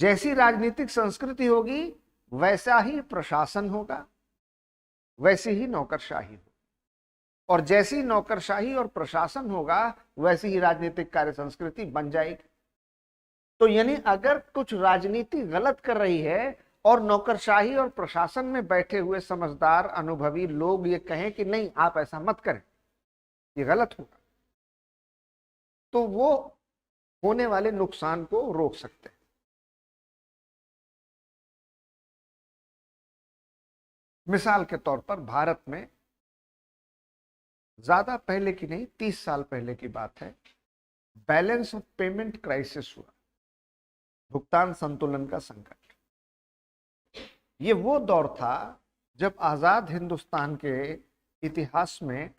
जैसी राजनीतिक संस्कृति होगी वैसा ही प्रशासन होगा, वैसी ही नौकरशाही होगी, और जैसी नौकरशाही और प्रशासन होगा वैसी ही राजनीतिक कार्य संस्कृति बन जाएगी। तो यानी अगर कुछ राजनीति गलत कर रही है और नौकरशाही और प्रशासन में बैठे हुए समझदार अनुभवी लोग ये कहें कि नहीं आप ऐसा मत करें, ये गलत होगा, तो वो होने वाले नुकसान को रोक सकते हैं। मिसाल के तौर पर भारत में ज्यादा पहले की नहीं, 30 साल पहले की बात है, बैलेंस ऑफ पेमेंट क्राइसिस हुआ, भुगतान संतुलन का संकट। ये वो दौर था जब आजाद हिंदुस्तान के इतिहास में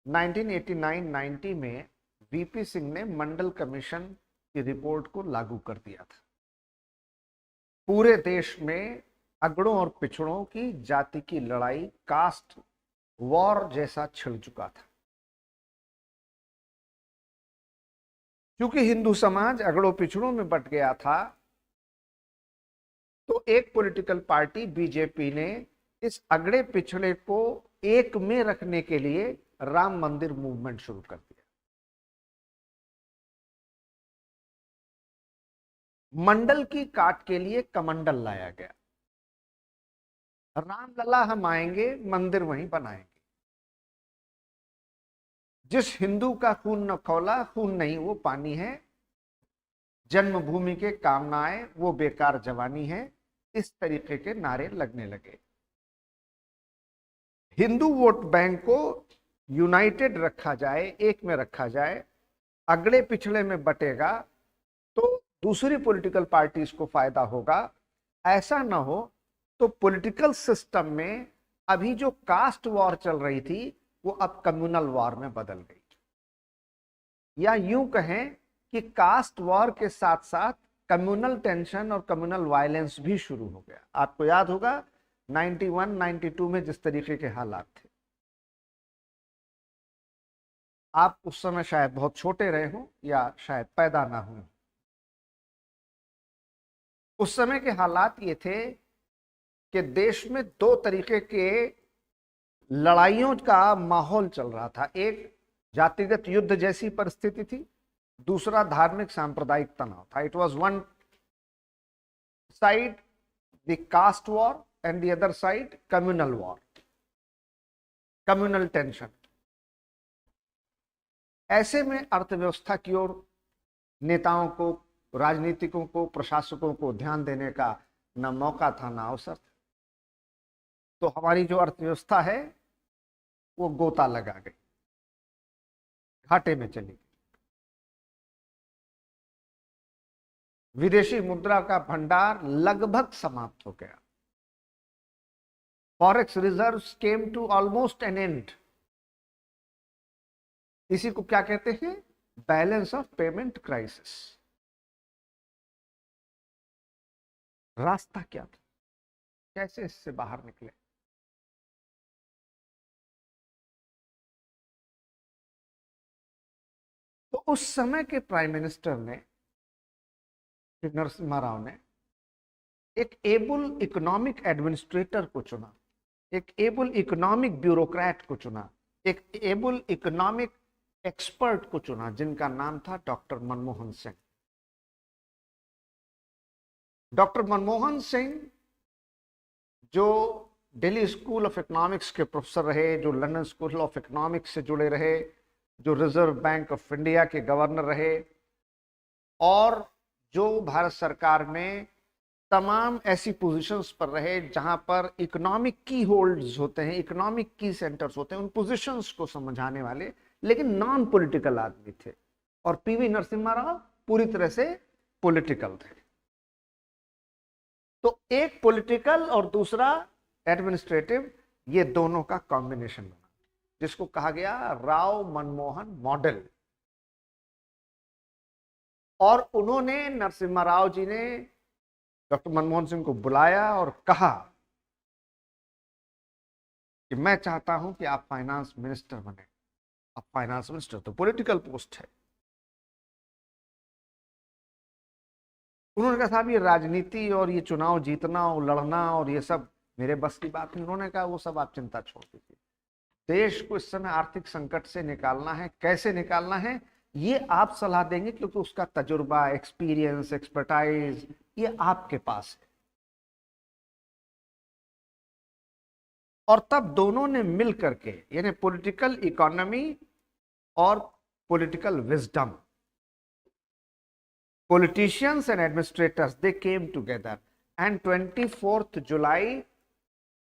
1989-90 में वीपी सिंह ने मंडल कमीशन की रिपोर्ट को लागू कर दिया था। पूरे देश में अगड़ों और पिछड़ों की जाति की लड़ाई, कास्ट वॉर जैसा छिड़ चुका था। क्योंकि हिंदू समाज अगड़ों पिछड़ों में बट गया था, तो एक पॉलिटिकल पार्टी बीजेपी ने इस अगड़े पिछड़े को एक में रखने के लिए राम मंदिर मूवमेंट शुरू कर दिया। मंडल की काट के लिए कमंडल लाया गया, रामलला हम आएंगे, मंदिर वहीं बनाएंगे। जिस हिंदू का खून न खौला, खून नहीं वो पानी है, जन्मभूमि के काम ना आए वो बेकार जवानी है, इस तरीके के नारे लगने लगे। हिंदू वोट बैंक को यूनाइटेड रखा जाए, एक में रखा जाए, अगड़े पिछड़े में बटेगा तो दूसरी पॉलिटिकल पार्टीज को फायदा होगा। ऐसा ना हो तो पॉलिटिकल सिस्टम में अभी जो कास्ट वॉर चल रही थी वो अब कम्युनल वॉर में बदल गई, या यूं कहें कि कास्ट वॉर के साथ साथ कम्युनल टेंशन और कम्युनल वायलेंस भी शुरू हो गया। आपको याद होगा 91-92 में जिस तरीके के हालात थे, आप उस समय शायद बहुत छोटे रहे हों या शायद पैदा ना हुए। उस समय के हालात ये थे कि देश में दो तरीके के लड़ाइयों का माहौल चल रहा था। एक जातिगत युद्ध जैसी परिस्थिति थी, दूसरा धार्मिक सांप्रदायिक तनाव था। It was one side the caste war and the other side communal war, communal tension. ऐसे में अर्थव्यवस्था की ओर नेताओं को, राजनीतिकों को, प्रशासकों को ध्यान देने का न मौका था न अवसर था। तो हमारी जो अर्थव्यवस्था है वो गोता लगा गई, घाटे में चली गई। विदेशी मुद्रा का भंडार लगभग समाप्त हो गया। Forex reserves came to almost an end. इसी को क्या कहते हैं? Balance of payment crisis. रास्ता क्या था, कैसे इससे बाहर निकले? तो उस समय के प्राइम मिनिस्टर ने, नरसिम्हा राव ने, एक एबल इकोनॉमिक एडमिनिस्ट्रेटर को चुना, एक एबल इकोनॉमिक ब्यूरोक्रेट को चुना, एक एबल इकोनॉमिक एक्सपर्ट को चुना, जिनका नाम था डॉक्टर मनमोहन सिंह। डॉक्टर मनमोहन सिंह जो दिल्ली स्कूल ऑफ इकोनॉमिक्स के प्रोफेसर रहे, जो लंदन स्कूल ऑफ इकोनॉमिक्स से जुड़े रहे, जो रिजर्व बैंक ऑफ इंडिया के गवर्नर रहे, और जो भारत सरकार में तमाम ऐसी पोजीशंस पर रहे जहां पर इकोनॉमिक की होल्ड्स होते हैं, इकोनॉमिक की सेंटर्स होते हैं, उन पोजीशंस को समझाने वाले लेकिन नॉन पॉलिटिकल आदमी थे। और पीवी नरसिम्हा राव पूरी तरह से पॉलिटिकल थे। तो एक पॉलिटिकल और दूसरा एडमिनिस्ट्रेटिव, ये दोनों का कॉम्बिनेशन बना, जिसको कहा गया राव मनमोहन मॉडल। और उन्होंने, नरसिम्हा राव जी ने डॉक्टर मनमोहन सिंह को बुलाया और कहा कि मैं चाहता हूं कि आप फाइनेंस मिनिस्टर बने। अब फाइनेंस मिनिस्टर तो पॉलिटिकल पोस्ट है, उन्होंने कहा साहब ये राजनीति और ये चुनाव जीतना और लड़ना और ये सब मेरे बस की बात नहीं। उन्होंने कहा वो सब आप चिंता छोड़ दीजिए, देश को इस समय आर्थिक संकट से निकालना है, कैसे निकालना है ये आप सलाह देंगे, क्योंकि उसका तजुर्बा, एक्सपीरियंस, एक्सपर्टाइज ये आपके पास है। और तब दोनों ने मिल करके, यानी पॉलिटिकल इकोनॉमी और political wisdom, politicians and administrators, they came together, and 24th July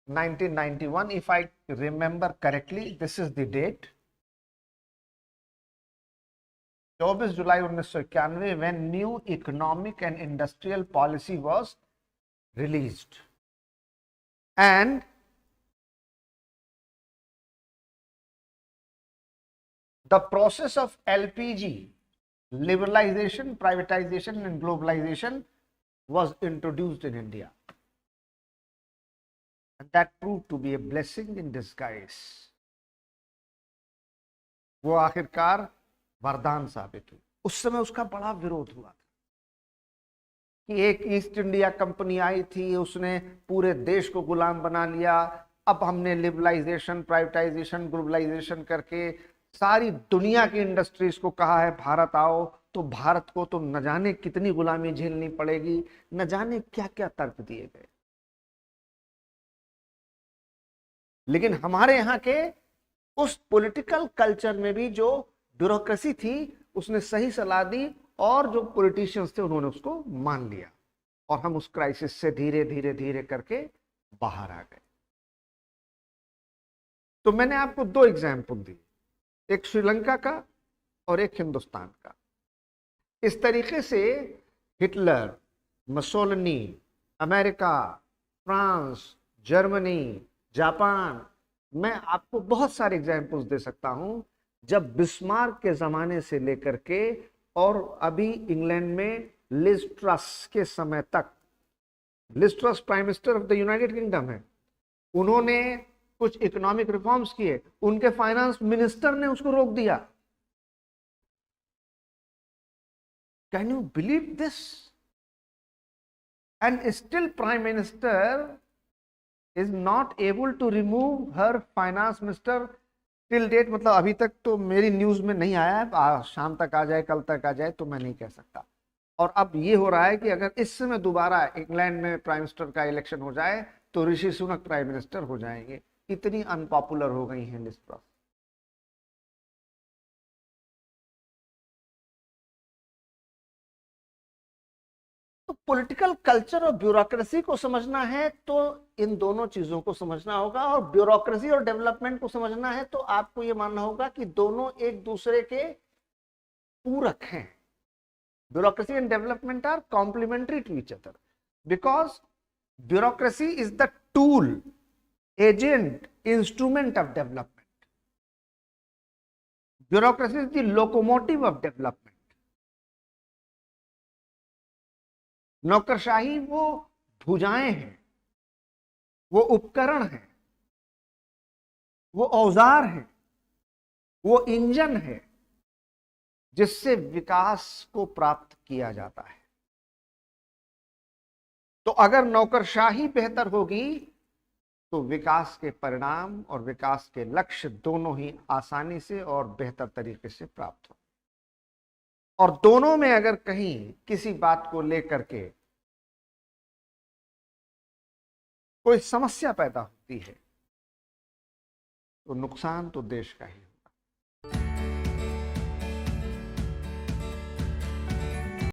1991, if I remember correctly, this is the date, 24 July 1991, when new economic and industrial policy was released, and the process of LPG liberalization, privatization and globalization was introduced in India, and that proved to be a blessing in disguise. वो आखिरकार वरदान साबित हुई। उस समय उसका बड़ा विरोध हुआ था कि एक ईस्ट इंडिया कंपनी आई थी, उसने पूरे देश को गुलाम बना लिया, अब हमने लिबरलाइजेशन, प्राइवेटाइजेशन, ग्लोबलाइजेशन करके सारी दुनिया की इंडस्ट्रीज को कहा है भारत आओ, तो भारत को तो न जाने कितनी गुलामी झेलनी पड़ेगी, न जाने क्या क्या तर्क दिए गए। लेकिन हमारे यहाँ के उस पॉलिटिकल कल्चर में भी जो ब्यूरोक्रेसी थी उसने सही सलाह दी, और जो पॉलिटिशियंस थे उन्होंने उसको मान लिया, और हम उस क्राइसिस से धीरे धीरे धीरे करके बाहर आ गए। तो मैंने आपको दो एग्जाम्पल दी, एक श्रीलंका का और एक हिंदुस्तान का। इस तरीके से Hitler, Mussolini, America, France, Germany, Japan, मैं आपको बहुत सारे एग्जाम्पल्स दे सकता हूं, जब बिस्मार्क के जमाने से लेकर के और अभी इंग्लैंड में लिज ट्रस के समय तक, Liz Truss prime minister of the United Kingdom है, उन्होंने कुछ इकोनॉमिक रिफॉर्म्स किए, उनके फाइनेंस मिनिस्टर ने उसको रोक दिया। Can you believe this? And still prime minister is not able to remove her finance minister till date. मतलब अभी तक तो मेरी न्यूज में नहीं आया है, शाम तक आ जाए, कल तक आ जाए, तो मैं नहीं कह सकता। और अब ये हो रहा है कि अगर इस समय दोबारा इंग्लैंड में प्राइम मिनिस्टर का इलेक्शन हो जाए तो ऋषि सुनक प्राइम मिनिस्टर हो जाएंगे। इतनी अनपॉपुलर हो गई हैं लिज ट्रस। तो पॉलिटिकल कल्चर और ब्यूरोक्रेसी को समझना है तो इन दोनों चीजों को समझना होगा, और ब्यूरोक्रेसी और डेवलपमेंट को समझना है तो आपको यह मानना होगा कि दोनों एक दूसरे के पूरक हैं। Bureaucracy and development are complementary to each other, because bureaucracy is the tool, agent, instrument of development. Bureaucracy is the locomotive of development. नौकरशाही वो भुजाएं हैं, वो उपकरण हैं, वो औजार हैं, वो इंजन है जिससे विकास को प्राप्त किया जाता है। तो अगर नौकरशाही बेहतर होगी तो विकास के परिणाम और विकास के लक्ष्य दोनों ही आसानी से और बेहतर तरीके से प्राप्त हो। और दोनों में अगर कहीं किसी बात को लेकर के कोई समस्या पैदा होती है तो नुकसान तो देश का ही